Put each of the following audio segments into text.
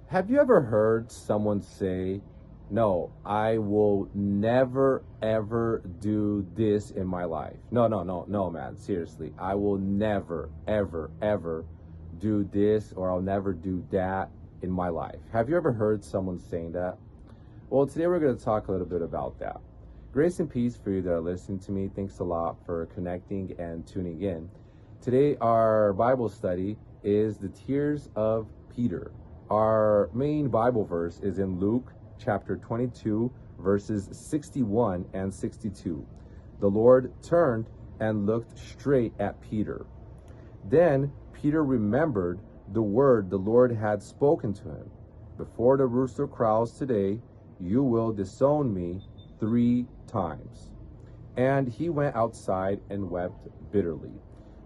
Have you ever heard someone say, "No, I will never ever do this in my life"? No, no, no, no, man. Seriously, I will never, ever, ever do this, or I'll never do that in my life. Have you ever heard someone saying that? Well, today we're going to talk a little bit about that. Grace and peace for you that are listening to me. Thanks a lot for connecting and tuning in. Today, our Bible study is the tears of Peter. Our main Bible verse is in Luke chapter 22, verses 61 and 62. The Lord turned and looked straight at Peter. Then Peter remembered the word the Lord had spoken to him. Before the rooster crows today, you will disown me 3 times. And he went outside and wept bitterly.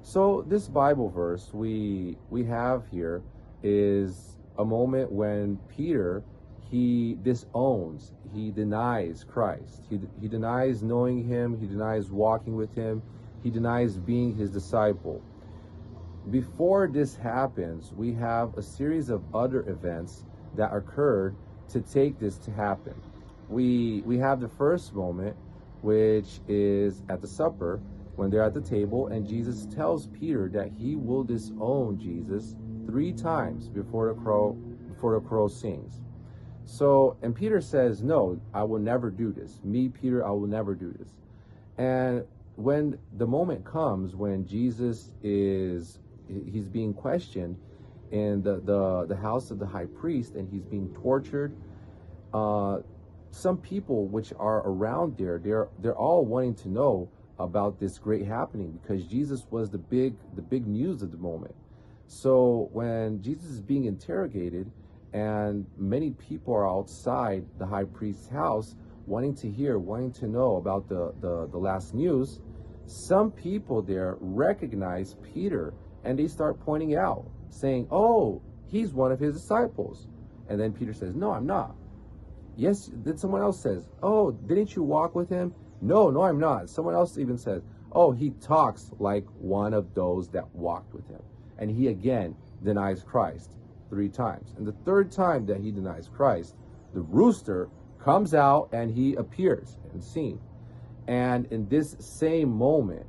So this Bible verse we have here is a moment when Peter, he disowns, he denies Christ. He denies knowing him, he denies walking with him, he denies being his disciple. Before this happens, we have a series of other events that occurred to take this to happen. We have the first moment, which is at the supper, when they're at the table, and Jesus tells Peter that he will disown Jesus 3 times before the crow sings. So, and Peter says, "No, I will never do this. Me, Peter, I will never do this." And when the moment comes when he's being questioned in the house of the high priest, and he's being tortured, some people which are around there, they're all wanting to know about this great happening, because Jesus was the big news of the moment. So when Jesus is being interrogated, and many people are outside the high priest's house wanting to know about the last news, some people there recognize Peter, and they start pointing out, saying, "Oh, he's one of his disciples." And then Peter says, "No, I'm not." Yes, then someone else says, "Oh, didn't you walk with him?" No, I'm not. Someone else even says, "Oh, he talks like one of those that walked with him." And he again denies Christ 3 times. And the third time that he denies Christ, the rooster comes out and he appears and seen. And in this same moment,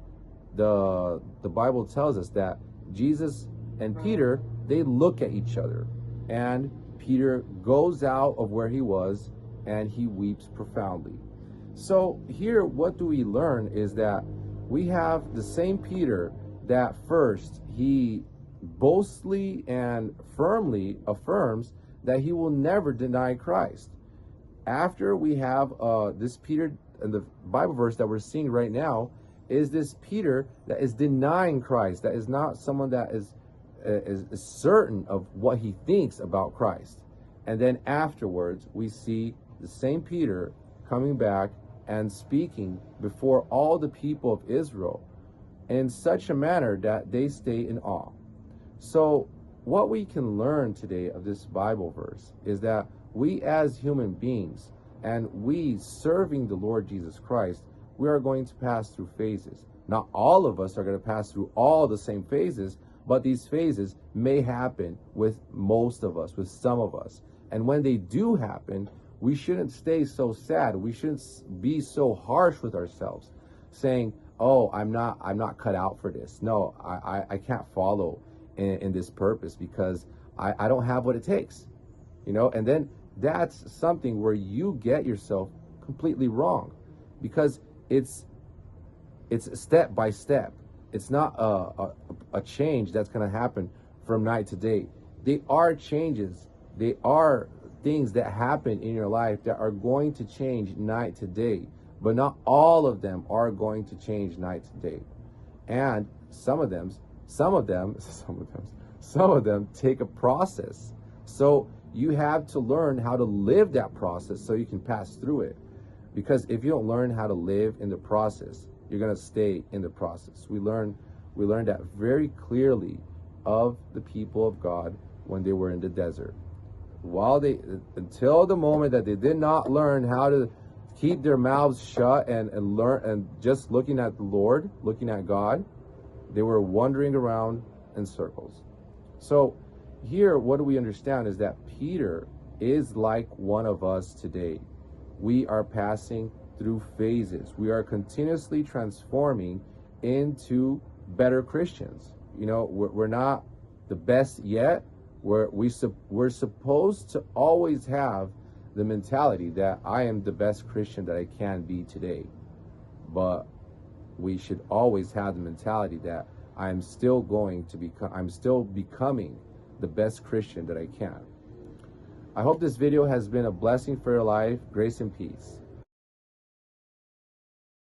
the Bible tells us that Jesus and Peter, they look at each other, and Peter goes out of where he was and he weeps profoundly. So here, what do we learn is that we have the same Peter that first he boastfully and firmly affirms that he will never deny Christ. After we have this Peter, and the Bible verse that we're seeing right now is this Peter that is denying Christ, that is not someone that is certain of what he thinks about Christ. And then afterwards, we see the same Peter coming back and speaking before all the people of Israel in such a manner that they stay in awe. So what we can learn today of this Bible verse is that we as human beings, and we serving the Lord Jesus Christ, we are going to pass through phases. Not all of us are going to pass through all the same phases, but these phases may happen with most of us, with some of us. And when they do happen, we shouldn't stay so sad. We shouldn't be so harsh with ourselves, saying, "Oh, I'm not cut out for this. No, I can't follow in this purpose because I don't have what it takes." And then that's something where you get yourself completely wrong, because it's step by step. It's not a change that's going to happen from night to day. They are changes. They are things that happen in your life that are going to change night to day, but not all of them are going to change night to day. And some of them take a process. So you have to learn how to live that process so you can pass through it. Because if you don't learn how to live in the process, you're going to stay in the process. We learned that very clearly of the people of God when they were in the desert. Until the moment that they did not learn how to keep their mouths shut and learn, and just looking at the Lord, looking at God, they were wandering around in circles. So here, what do we understand is that Peter is like one of us today. We are passing through phases. We are continuously transforming into better Christians. You know, we're not the best yet. We're supposed to always have the mentality that I am the best Christian that I can be today. But we should always have the mentality that I'm still becoming the best Christian that I can. I hope this video has been a blessing for your life. Grace and peace.